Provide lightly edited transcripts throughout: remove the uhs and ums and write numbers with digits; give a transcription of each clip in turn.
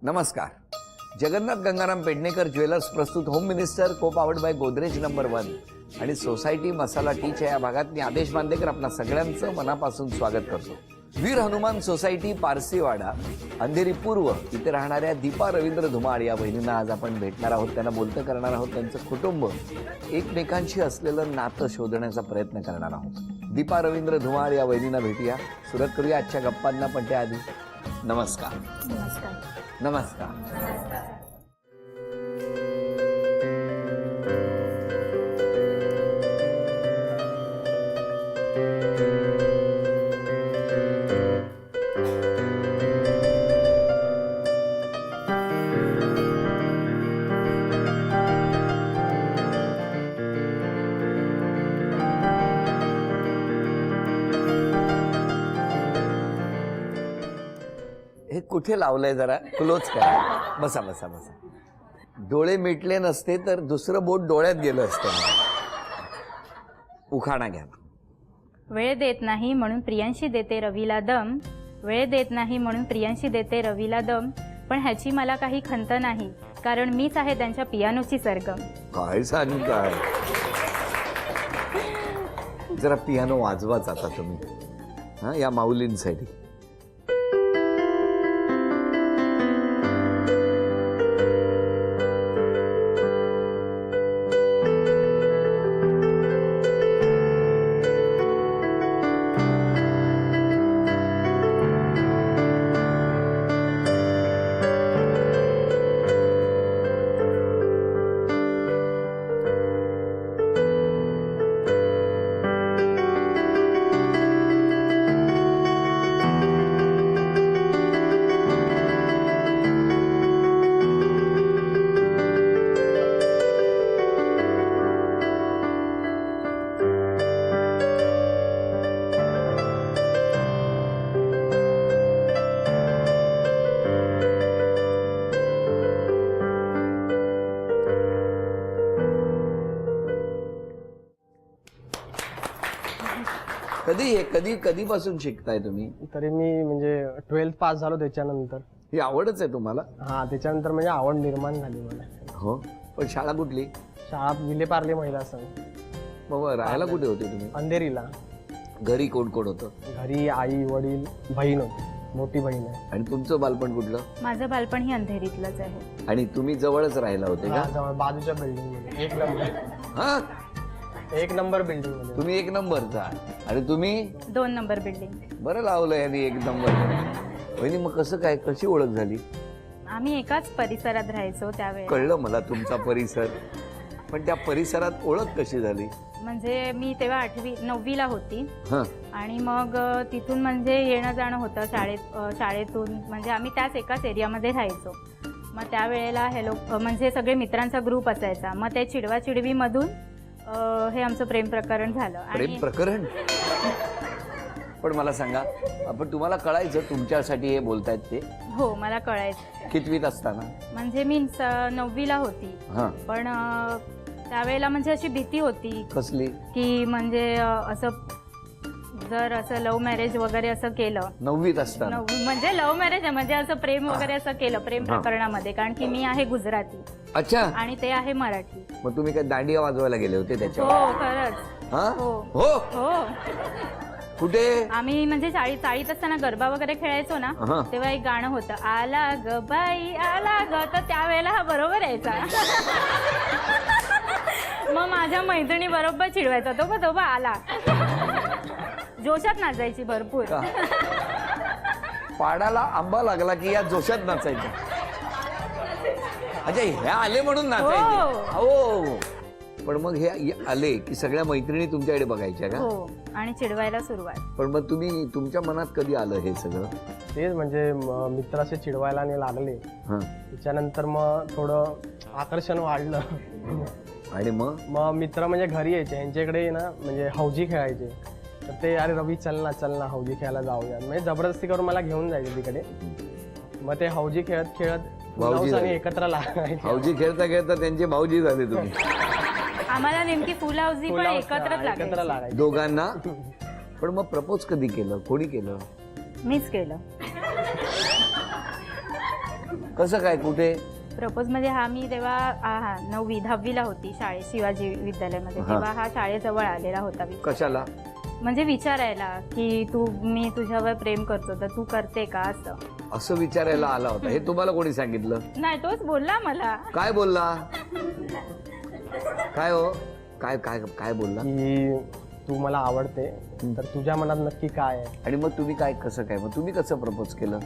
नमस्कार. जगन्नाथ गंगाराम पेडणेकर ज्वेलर्स प्रस्तुत home minister को पावर्ड बाय गोदरेज नंबर 1 आणि सोसायटी मसाला टीच्या या भागात मी आदेश बांदेकर आपणा सगळ्यांचं मनापासून स्वागत करतो. वीर हनुमान सोसायटी पारसीवाडा अंधेरी पूर्व इथे राहणाऱ्या दीपा रवींद्र धुमाळ या बहिणींना आज आपण भेटणार आहोत. त्यांना बोलतं करणार आहोत. त्यांचं कुटुंब एकमेकांशी असलेलं नातं शोधण्याचा प्रयत्न करणार आहोत. दीपा रवींद्र धुमाळ या बहिणींना भेटूया. सुरुवात करूया आजच्या गप्पांना. पण त्याआधी नमस्कार. नमस्कार. नमस्कार. हे कुठे लावलंय जरा क्लोज करा. बसा बसा बसा. डोळे मिटले नसते तर दुसरं बोट डोळ्यात गेलं असतं. उखाणा घ्या. वेळ देत नाही म्हणून प्रियांशी देते रवीला दम. वेळ देत नाही म्हणून प्रियांशी देते रवीला दम. पण ह्याची मला काही खंत नाही, कारण मीच आहे त्यांच्या पियानोची सरगम. काय सांग काय. जरा पियानो वाजवाच आता तुम्ही. हा, या माऊलींसाठी. कधीपासून शिकताय तुम्ही? तरी मी म्हणजे 12th पास झालो त्याच्यानंतर. ही आवडच आहे तुम्हाला? हा, त्याच्यानंतर म्हणजे आवड निर्माण झाली मला. हो. पण शाळा कुठली? शाळा विलेपार्ले महिला संघ. बाबा राहायला कुठे होते तुम्ही? अंधेरीला. घरी कोण कोण होतं? घरी आई वडील बहीण होती, मोठी बहीण आहे. आणि तुमचं बालपण कुठलं? माझं बालपण ही अंधेरीतलंच आहे. आणि तुम्ही जवळच राहिला होते का? जवळ बाजूच्या बिल्डिंग मध्ये. एक नंबर. हा, 1 नंबर बिल्डिंग मध्ये. तुम्ही 1 नंबरचा आणि तुम्ही 2 नंबर बिल्डिंग. बरं लावलं यांनी 1 नंबर. वहिनी मग कसं काय, कशी ओळख झाली? आम्ही एकाच परिसरात राहायचो त्यावेळेस. कळलं मला तुमचा परिसर, पण त्या परिसरात ओळख कशी झाली? म्हणजे मी तेव्हा 9वीला होती. हा. आणि मग तिथून म्हणजे येणं जाणं होतं शाळेतून. म्हणजे आम्ही त्याच एकाच एरियामध्ये राहायचो. मग त्यावेळेला म्हणजे सगळे मित्रांचा ग्रुप असायचा. मग ते चिडवाचिडवीमधून हे आमचं प्रेम प्रकरण झालं. प्रेम प्रकरण? पण मला सांगा, आपण तुम्हाला कळायचं तुमच्यासाठी हे बोलतायत ते? हो, मला कळायचं. कितवीत असताना? म्हणजे मी 9वीला होती. पण त्यावेळेला म्हणजे अशी भीती होती. कसली? की म्हणजे जर असं लव्ह मॅरेज वगैरे असं केलं 9वीत असताना? म्हणजे लव्ह मॅरेज म्हणजे असं प्रेम वगैरे असं केलं प्रेम प्रकरणामध्ये. कारण की मी आहे गुजराती. अच्छा. आणि ते आहे मराठी. मग तुम्ही काय दांडिया वाजवायला गेले होते त्याच्या? हो, खरंच. हा? हो हो. हो. कुठे? आम्ही म्हणजे चाळीत असताना गरबा वगैरे खेळायचो ना, तेव्हा एक गाणं होतं, आला ग बाई आला ग. तर त्यावेळेला हा बरोबर यायचा. मग माझ्या मैत्रिणी बरोबर चिडवायचा, तो बा आला. जोशात नाचायची भरपूर. पाडाला आंबा लागला की या जोशात नाचायचं. अच्छा, ह्या आले म्हणून नाचायचे? हो. पण मग हे आले की सगळ्या मैत्रिणी तुमच्याकडे बघायच्या का? हो. आणि चिडवायला सुरुवात. पण मग तुमच्या मनात कधी आलं हे सगळं? तेच म्हणजे मित्र असे चिडवायला नाही लागले. त्याच्यानंतर मग थोडं आकर्षण वाढलं. आणि मग मित्र म्हणजे घरी यायचे, यांच्याकडे ना म्हणजे हौजी खेळायचे. तर ते अरे रवी चल ना हौजी खेळायला जाऊया. म्हणजे जबरदस्ती करून मला घेऊन जायचे तिकडे. मग ते हौजी खेळत खेळत एकत्र लागायचे. हौजी खेळता खेळता त्यांचे भाऊजी झाले तुम्ही? आम्हाला नेमकी फुल हाऊसी पण एकत्र लागायची दोघांना. पण मग प्रपोज कधी केलं, कोणी केलं? मीच केलं. कसं काय, कुठे? प्रपोज म्हणजे हा मी तेव्हा 9वी-10वीला होती शाळेत, शिवाजी विद्यालयामध्ये. हा. तेव्हा हा शाळेजवळ आलेला होता. कशाला? म्हणजे विचारायला की मी तुझ्यावर प्रेम करतो तर तू करते का, असं विचारायला आला होता. हे तुम्हाला कोणी सांगितलं? नाही, तोच बोलला मला. काय बोलला? काय हो, काय काय काय बोलला? की तू मला आवडते, तर तुझ्या मनात नक्की काय आहे? आणि मग तुम्ही काय, कसं काय, मग तुम्ही कसं प्रपोज केलं?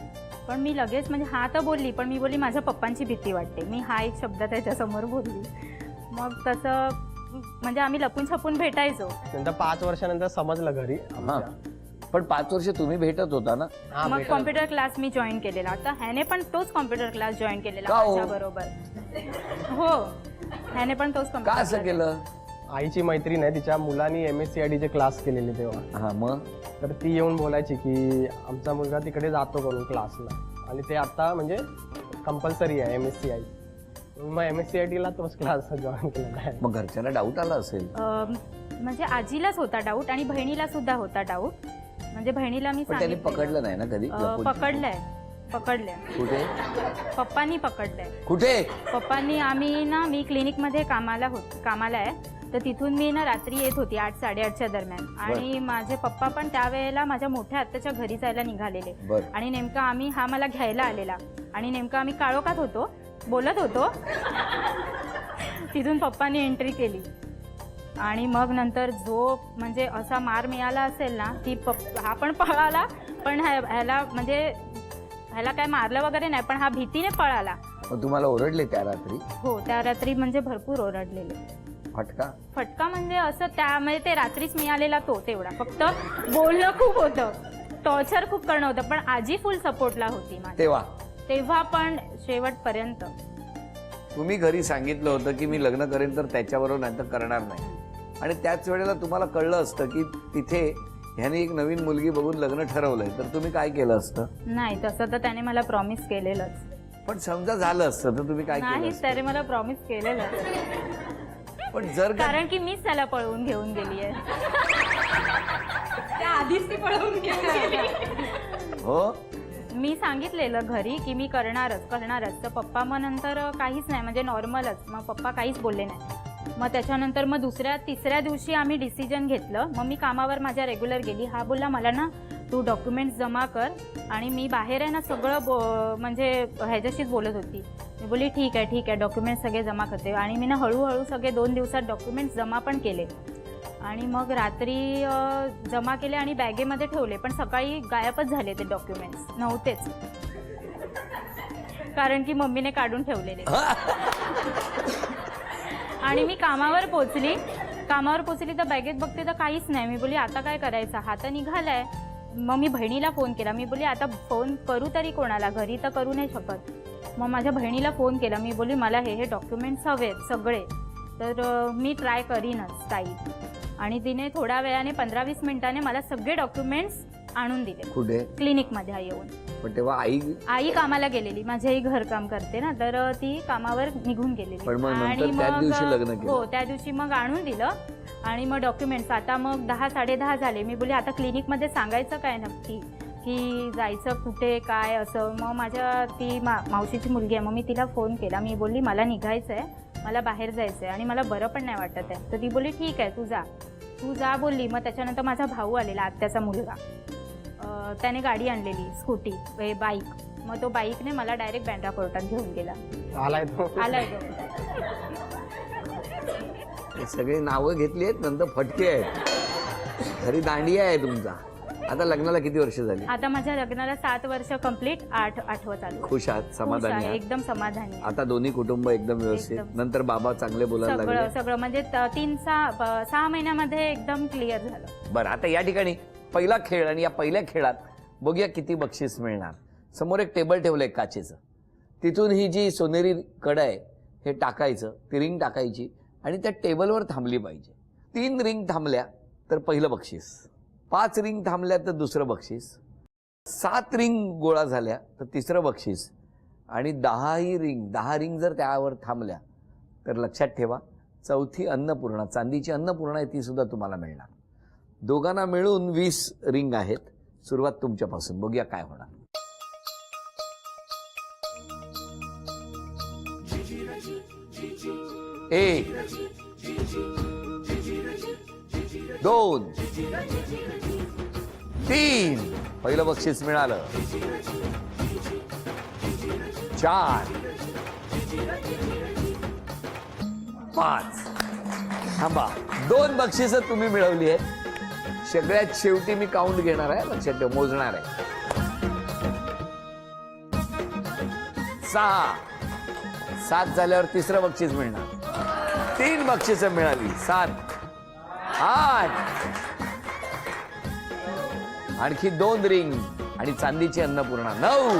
पण मी लगेच म्हणजे हा तर बोलली, पण मी बोलली माझ्या पप्पांची भीती वाटते. मी हा एक शब्द त्याच्यासमोर बोलली. मग तसं म्हणजे आम्ही लपून छपून भेटायचो. नंतर 5 वर्षानंतर समजलं घरी हा, आमच्या. पण 5 वर्ष तुम्ही भेटत होता ना? हा, मग भेटत कॉम्प्युटर क्लास मी जॉईन केलेला. आता ह्याने पण तोच कॉम्प्युटर क्लास जॉईन केलेला का हो? माझ्या बरोबर. हो, ह्याने पण तोच का कॉम्प्युटर असं केलं? आईची मैत्रीण आहे, तिच्या मुलांनी MSCIT चे क्लास केलेले तेव्हा. हा, मग तर ती येऊन बोलायची की आमचा मुलगा तिकडे जातो करून क्लासला, आणि ते आता म्हणजे कंपल्सरी आहे MSCI. मग MSCIT ला तोच क्लास जॉईन केलेला आहे. मग घरच्यांना डाऊट आला असेल? म्हणजे आजीलाच होता डाऊट आणि बहिणीला सुद्धा होता डाऊट. म्हणजे बहिणीला मी पण त्यांनी सांगितलेलं. पकडलं नाही ना कधी? लपून? पकडलंय. कुठे? पप्पांनी पकडलंय. कुठे? पप्पांनी मी क्लिनिकमध्ये कामाला आहे, तर तिथून मी रात्री येत होती 8-8:30च्या दरम्यान. आणि माझे पप्पा पण त्यावेळेला माझ्या मोठ्या आत्याच्या घरी जायला निघालेले. बरं. आणि नेमका हा मला घ्यायला आलेला आणि नेमका आम्ही काळोखात होतो, बोलत होतो. तिथून पप्पांनी एंट्री केली आणि मग नंतर जो म्हणजे असा मार मिळाला असेल ना की हा पण पळाला, पण ह्याला काय मारलं वगैरे नाही, पण हा भीतीने पळाला. मग तुम्हाला ओरडले त्या रात्री? हो, त्या रात्री म्हणजे भरपूर ओरडलेले. फटका म्हणजे असं त्यामुळे ते रात्रीच मिळालेला तो तेवढा. फक्त बोलणं खूप होतं, टॉर्चर खूप करणं होतं, पण आजी फुल सपोर्टला होती माझ्या. तेव्हा पण शेवटपर्यंत. तुम्ही घरी सांगितलं होतं की मी लग्न करेन तर त्याच्याबरोबर नाही तर करणार नाही, आणि त्याच वेळेला तुम्हाला कळलं असतं की तिथे ह्याने एक नवीन मुलगी बघून लग्न ठरवलंय, तर तुम्ही काय केलं असतं? नाही, तसं तर त्याने मला प्रॉमिस केलेलंच. पण समजा झालं असतं तर तुम्ही काय केलं नाही, असतं? त्याने मला प्रॉमिस केलेलं. पण जर का कारण की मीच त्याला पळवून घेऊन गेली आहे. आधीच ती पळवून गेली. हो, मी सांगितलेलं घरी की मी करणारच. तर पप्पा मग नंतर काहीच नाही, म्हणजे नॉर्मलच. मग पप्पा काहीच बोलले नाही. मग त्याच्यानंतर मग तिसऱ्या दिवशी आम्ही डिसिजन घेतलं. मग मी कामावर माझ्या रेग्युलर गेली. हा बोलला मला ना तू डॉक्युमेंट्स जमा कर, आणि मी बाहेर आहे ना सगळं म्हणजे ह्याच्याशीच बोलत होती. मी बोलली ठीक आहे डॉक्युमेंट्स सगळे जमा करते. आणि मी ना हळूहळू सगळे 2 दिवसात डॉक्युमेंट्स जमा पण केले. आणि मग रात्री जमा केले आणि बॅगेमध्ये ठेवले, पण सकाळी गायबच झाले ते डॉक्युमेंट्स, नव्हतेच. कारण की मम्मीने काढून ठेवलेले. आणि मी कामावर पोचली तर बॅगेत बघते तर काहीच नाही. मी बोलली आता काय करायचं, हा तर निघालाय. मग मी बहिणीला फोन केला. मी बोलली आता फोन करू तरी कोणाला, घरी तर करू नाही शकत. मग माझ्या बहिणीला फोन केला. मी बोलली मला हे डॉक्युमेंट्स हवेत सगळे, तर मी ट्राय करीनच ताई. आणि तिने थोड्या वेळाने 15-20 मिनिटाने मला सगळे डॉक्युमेंट्स आणून दिले. कुठे? क्लिनिकमध्ये येऊन. पण तेव्हा आई कामाला गेलेली. माझी आई घरकाम करते ना, तर ती कामावर निघून गेलेली. पण मग नंतर आणि त्याच दिवशी लग्न केलं? हो, त्या दिवशी मग आणून दिलं. आणि मग डॉक्युमेंट्स आता मग 10-10:30 झाले. मी बोलली आता क्लिनिकमध्ये सांगायचं काय नक्की, की जायचं कुठे काय असं. मग ती मावशीची मुलगी आहे, मग मी तिला फोन केला. मी बोलली मला निघायचं आहे, मला बाहेर जायचं आहे आणि मला बरं पण नाही वाटत आहे. तर ती बोलली ठीक आहे तू जा बोलली. मग त्याच्यानंतर माझा भाऊ आलेला, आत्याचा मुलगा. त्याने गाडी आणलेली, स्कूटी बाईक. मग तो बाईकने मला डायरेक्ट बँड्रा कोर्टात घेऊन गेला. आलाय तो. हे सगळे नावं घेतली आहेत, नंतर फटके आहेत. घरी दांडिया आहे तुमचा. आता लग्नाला किती वर्ष झाली? आता माझ्या लग्नाला 7 वर्ष कंप्लीट, 8वं चालू. खुश आहात, समाधानी आहात? एकदम समाधानी. आता दोन्ही कुटुंब एकदम व्यवस्थित? नंतर बाबा चांगले बोलायला लागले? सगळं म्हणजे 3-6 महिन्यामध्ये एकदम क्लिअर झालं. बरं, आता या ठिकाणी पहिला खेळ, आणि या पहिल्या खेळात बघूया किती बक्षीस मिळणार. समोर एक टेबल ठेवलंय काचेचं, तिथून ही जी सोनेरी कड आहे हे टाकायचं, ती रिंग टाकायची आणि त्या टेबलवर थांबली पाहिजे. 3 रिंग थांबल्या तर पहिलं बक्षीस, 5 रिंग थांबल्या तर दुसरं बक्षीस, 7 रिंग गोळा झाल्या तर तिसरं बक्षीस, आणि 10 रिंग जर त्यावर थांबल्या तर लक्षात ठेवा चौथी अन्नपूर्णा, चांदीची अन्नपूर्णा आहे, ती सुद्धा तुम्हाला मिळणार. दोघांना मिळून 20 रिंग आहेत. सुरुवात तुमच्यापासून, बघूया काय होणार. 1 2 3 पहिलं बक्षीस मिळालं. 4 5 थांबा. 2 बक्षिसं तुम्ही मिळवली आहेत. सगळ्यात शेवटी मी काउंट घेणार आहे, लक्षात ठेव, मोजणार आहे. 6 7 झाल्यावर तिसरं बक्षीस मिळणार. 3 बक्षिसं मिळाली. 7 8 आणखी 2 रिंग आणि चांदीची अन्नपूर्णा. 9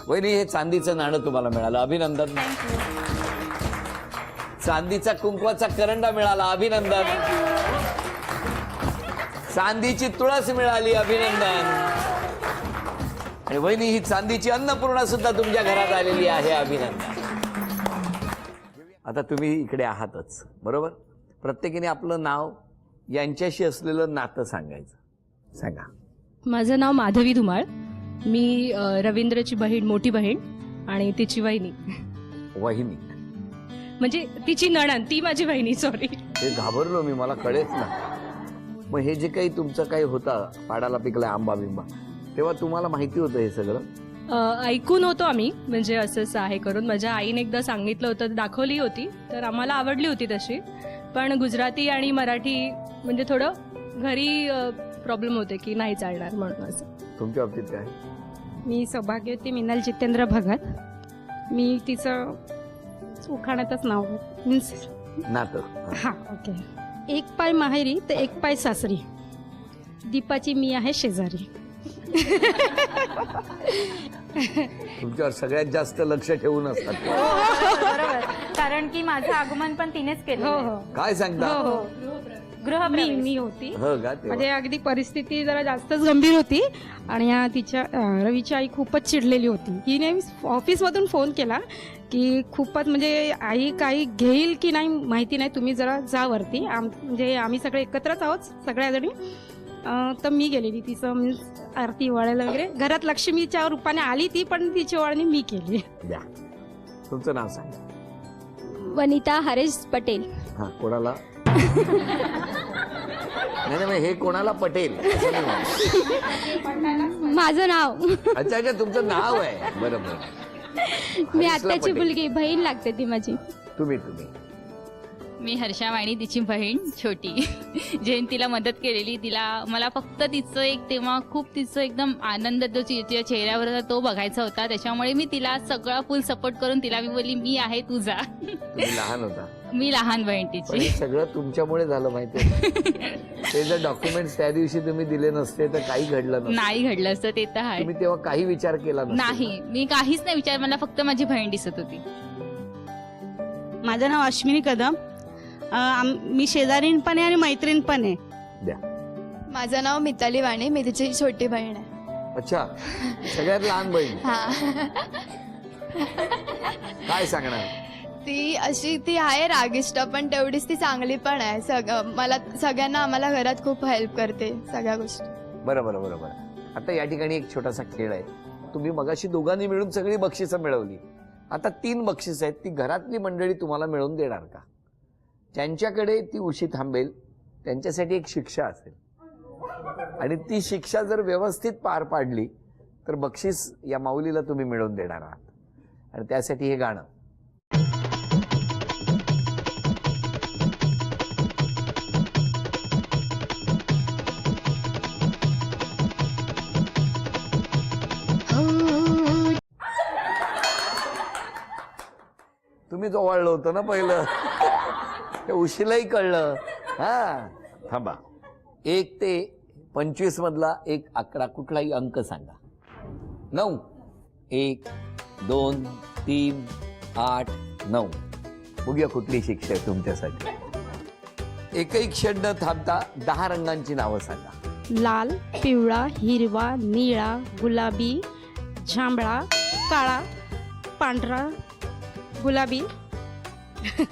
वहिनी, हे चांदीचं नाणं तुम्हाला मिळालं, अभिनंदन. चांदीचा कुंकवाचा करंडा मिळाला, अभिनंदन. चांदीची तुळस मिळाली, अभिनंदन. आणि वहिनी, ही चांदीची अन्नपूर्णा सुद्धा तुमच्या घरात आलेली आहे, अभिनंदन. आता तुम्ही इकडे आहातच, बरोबर? प्रत्येकीने आपलं नाव, यांच्याशी असलेलं नातं सांगायचं. सांगा. माझं नाव माधवी धुमाळ. मी रवींद्रची बहीण, मोठी बहीण, आणि तिची वहिनी, वहिनी म्हणजे तिची नणंद, ती माझी वहिनी. सॉरी, हे घाबरलो मी, मला कळेच ना. मग हे जे काही तुमचं काही होतं, पाडाला पिकला आंबा बिंबा, तेव्हा तुम्हाला माहिती होतं हे सगळं? ऐकून होतो आम्ही, म्हणजे असंच आहे करून. माझ्या आईने एकदा सांगितलं होतं, दाखवली होती, तर आम्हाला आवडली होती तशी. पण गुजराती आणि मराठी म्हणजे थोडं घरी प्रॉब्लेम होते की नाही चालणार म्हणून. असं तुमच्या बाबतीत काय? मी सौभाग्यवती मिनल जितेंद्र भगत. मी तिचं उखाण्यातच नाव मीन्स नातं. हा, ओके. एक पाय माहेरी तर एक पाय सासरी, दीपाची मी आहे शेजारी. तुमच्यावर सगळ्यात जास्त लक्ष ठेवून असतात. बरोबर, कारण की माझं आगमन पण तिनेच केलं. हो हो काय सांगता? हो. गृहप्रवेश. मी होती. हो का? तेव्हा. म्हणजे अगदी परिस्थिती जरा जास्तच गंभीर होती आणि तिच्या रवीची आई खूपच चिडलेली होती. हिने ऑफिसमधून फोन केला की खूपच म्हणजे आई काही घेईल की नाही माहिती नाही, तुम्ही जरा जा वरती. म्हणजे आम्ही सगळे एकत्रच आहोत सगळ्याजणी. तर मी गेलेली, तिचं मीन्स आरती वळायला वगैरे. घरात लक्ष्मीच्या रूपाने आली ती, पण तिची वळणी मी केली. द्या. तुमचं नाव सांगा. वनिता हरेश पटेल. हा, कोणाला? नाही, हे कोणाला पटेल असं नाही म्हणत. माझं नाव. अच्छा अच्छा, तुमचं नाव आहे. बरोबर. मी हरीशला आत्याची पटेल. मुलगी, बहीण लागते ती माझी. तुम्ही मी हर्षा वाणी, तिची बहीण छोटी. जयंतीला मदत केलेली. तिला मला फक्त तिचं एक तेव्हा खूप तिचं एकदम आनंद जो तिच्या चेहऱ्यावर होता तो बघायचा होता. त्याच्यामुळे मी तिला सगळा फुल सपोर्ट करून तिला मी बोलली, मी आहे तुझा. तुम्ही लहान होता. मी लहान बहीण पण तिची. हे सगळं तुमच्यामुळे झालं माहितीये. ते जर डॉक्युमेंट्स त्या दिवशी तुम्ही दिले नसते तर काही घडलं नसतं. नाही घडलं असतं ते तर आहे. तुम्ही तेव्हा काही विचार केला नसता. नाही, मी काहीच नाही विचार, मला फक्त माझी बहीण दिसत होती. माझं नाव अश्विनी कदम. मी शेजारीण पण आहे आणि मैत्रीण पण आहे. द्या. माझं नाव मिताली वाणी, मी तिची छोटी बहीण आहे. अच्छा, सगळ्यात लहान बहीण. हा. काय सांगणार? ती आहे रागिष्ट, पण तेवढीच ती चांगली पण आहे. सगळ्यांना आम्हाला घरात खूप हेल्प करते सगळ्या गोष्टी. बरोबर बरोबर. आता या ठिकाणी एक छोटासा खेळ आहे. तुम्ही मगाशी दोघांनी मिळून सगळी बक्षिसं मिळवली. आता 3 बक्षिस आहेत, ती घरातली मंडळी तुम्हाला मिळवून देणार का? ज्यांच्याकडे ती उशी थांबेल त्यांच्यासाठी एक शिक्षा असेल, आणि ती शिक्षा जर व्यवस्थित पार पाडली तर बक्षीस या माऊलीला तुम्ही मिळवून देणार आहात. आणि त्यासाठी हे गाणं. तुम्हीच ओवाळलं होतं ना पहिलं. ते उशीलाही कळलं. हा, थांबा. 1 ते 25 मधला एक आकडा, कुठलाही अंक सांगा. 9. 1 2 3 8 9. बघूया कुठली शिक्षा आहे तुमच्यासाठी. एकही क्षण न थांबता 10 रंगांची नावं सांगा. लाल, पिवळा, हिरवा, निळा, गुलाबी, जांभळा, काळा, पांढरा, गुलाबी.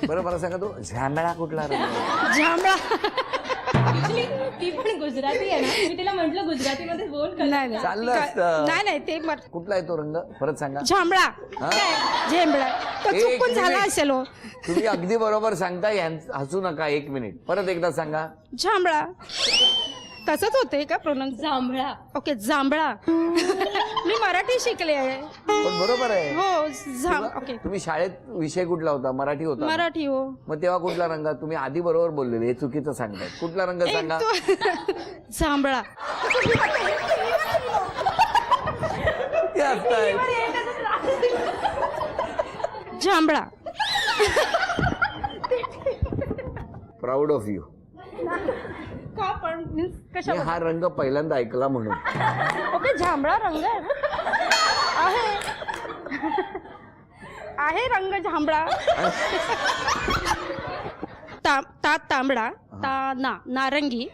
बरं, मला सांगा, तो झांबळा कुठला रंग? जांभळा. Actually, ती पण गुजराती आहे ना, मी तिला म्हटलं गुजरातीमध्ये बोल का? नाही चाललं असतं. नाही ते कुठला आहे तो रंग परत सांगा. जांभळा हा? झेंबळा तो एक चुकून झाला मिनिट. असेल हो. तुम्ही अगदी बरोबर सांगता. हसू नका. 1 मिनिट परत एकदा सांगा. जांभळा तसंच होते का प्रोनाऊन्स? जांभळा. ओके जांभळा. मी मराठी शिकले आहे. पण बरोबर आहे. हो ओके तुम्ही शाळेत विषय कुठला होता? मराठी होता. मराठी हो. मग तेव्हा कुठला रंग? तुम्ही आधी बरोबर बोललेले. हे चुकीचं सांगताय. कुठला रंग सांगा. जांभळा. ते हसताय. जांभळा. Proud of you. का पण मीन्स कशा? मी हा रंग पहिल्यांदा ऐकला म्हणून. ओके जांभळा रंग आहे आहे रंग जांभळा. ता तांबडा, ता नारंगी,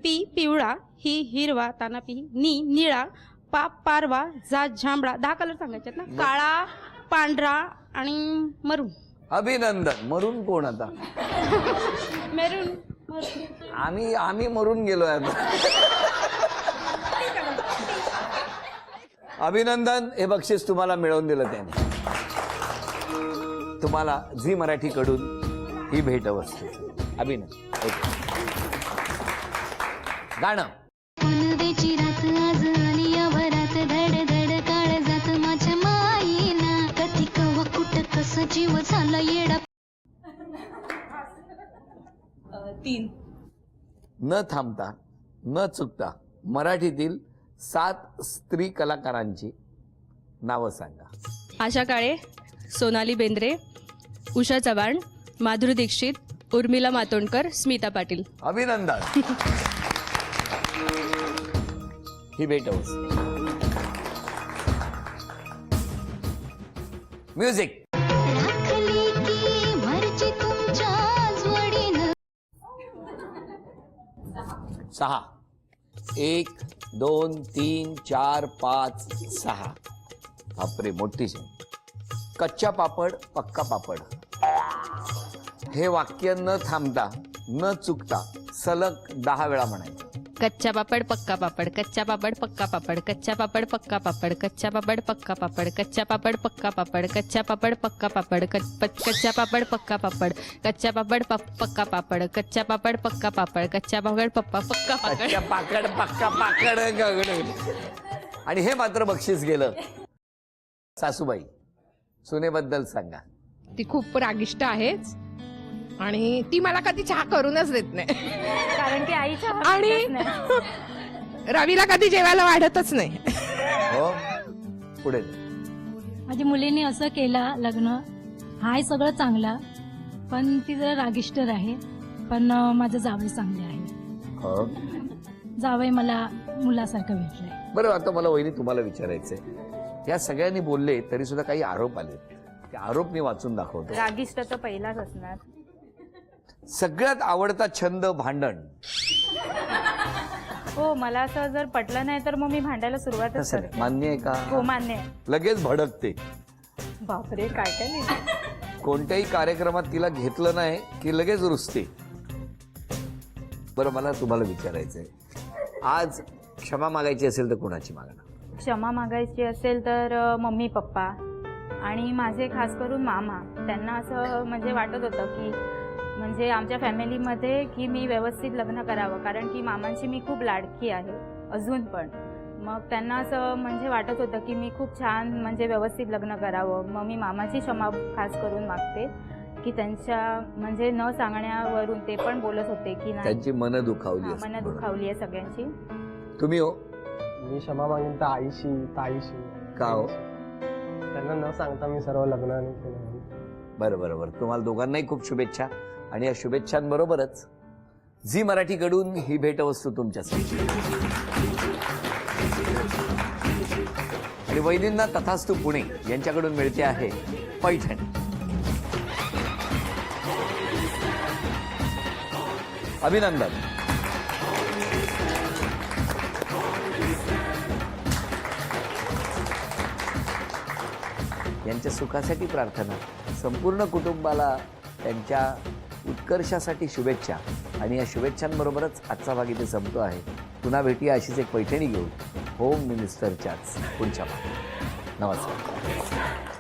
पी पिवळा, ही हिरवा, ताना पी नी निळा, पा पारवा, जा जांभळा. 10 कलर सांगायचे ना. काळा, पांढरा आणि मरून. अभिनंदन. मरून कोण आता? मेरून. आम्ही मरून गेलोय आता. अभिनंदन. हे बक्षीस तुम्हाला मिळवून दिलं त्याने. तुम्हाला झी मराठी कडून ही भेटवस्तू. अभिनंदन. ओके. गाणं. जीव झाला येडा. 3. न थांबता न चुकता मराठीतील 7 स्त्री कलाकारांची नावं सांगा. आशा काळे, सोनाली बेंद्रे, उषा चव्हाण, माधुरी दीक्षित, उर्मिला मातोंडकर, स्मिता पाटील. अभिनंदन. ही भेटवस्तू. म्युझिक. राखली की मर्जी तुमच्या जोडीनं. 6. 1 2 3 4 5 6. बापरे मोठीच आहे. कच्चा पापड पक्का पापड. हे वाक्य न थांबता न चुकता सलग 10 वेळा म्हणायचं. कच्चा पापड पक्का पापड, कच्चा पापड पक्का पापड, कच्चा पापड पक्का पापड, कच्चा पापड पक्का पापड, कच्चा पापड पक्का पापड, कच्चा पापड पक्का पापड, कच्चा पापड पक्का पापड, कच्चा पापड पक्का पापड, कच्चा पापड पक्का पापड, कच्चा पापड पक्का पापड. कच्च्या पाकड पक्का पाकड गगड. आणि हे मात्र बक्षीस गेलं. सासूबाई, सुनेबद्दल सांगा. ती खूप रागिष्ट आहेच आणि ती मला कधी चहा करूनच देत नाही. कारण की आईच्या आणि हातच नाही. रवीला कधी जेवायला वाढतच नाही. हो पुढे. माझ्या मुलीने असं केलं लग्न. हाय सगळं चांगला, पण ती जरा रागिष्टर आहे. पण माझं जावई चांगले आहे. हो. जावई मला मुलासारखं भेटलंय. बरं, आता मला वहिनी तुम्हाला विचारायचंय. या सगळ्यांनी बोलले तरी सुद्धा काही आरोप आले. ते आरोप मी वाचून दाखवतो. रागिष्ट तर पहिलाच असणार. सगळ्यात आवडता छंद भांडण. हो, मला असं जर पटलं नाही तर मग मी भांडायला सुरुवातच कसं करते. आहे? मान्य आहे का? हो मान्य आहे. लगेच भडकते. बापरे काय काय नाही. कोणत्याही कार्यक्रमात तिला घेतलं नाही की लगेच रुसते. बरं, मला तुम्हाला विचारायचंय, आज क्षमा मागायची असेल तर कोणाची मागणार? क्षमा मागायची असेल तर मम्मी पप्पा आणि माझे खास करून मामा. त्यांना असं म्हणजे वाटत होतं की म्हणजे आमच्या फॅमिलीमध्ये की मी व्यवस्थित लग्न करावं, कारण की मामांची मी खूप लाडकी आहे अजून पण. मग त्यांना असं म्हणजे वाटत होतं की मी खूप छान म्हणजे व्यवस्थित लग्न करावं. मग मी मामाची क्षमा खास करून मागते की त्यांच्या म्हणजे न सांगण्यावरून ते पण बोलत होते की नाही, त्यांची मन दुखावली. मन दुखावली आहे सगळ्यांची. तुम्ही हो? मी क्षमा मागेन तर आईशी, ताईशी. का हो? त्यांना न सांगता मी सर्व लग्न केलं. बरं बरं बरं. तुम्हाला दोघांनाही खूप शुभेच्छा. आणि या शुभेच्छांबरोबरच झी मराठीकडून ही भेटवस्तू तुमच्यासाठी. आणि वैदिंना तथास्तू पुणे यांच्याकडून मिळते आहे पैठण. अभिनंदन. यांच्या सुखासाठी प्रार्थना. संपूर्ण कुटुंबाला त्यांच्या उत्कर्षासाठी शुभेच्छा. आणि या शुभेच्छांबरोबरच आजचा भाग इथे संपतो आहे. पुन्हा भेटूया अशीच एक पैठणी घेऊन होम मिनिस्टरच्याच पुढच्या भागात. नमस्कार.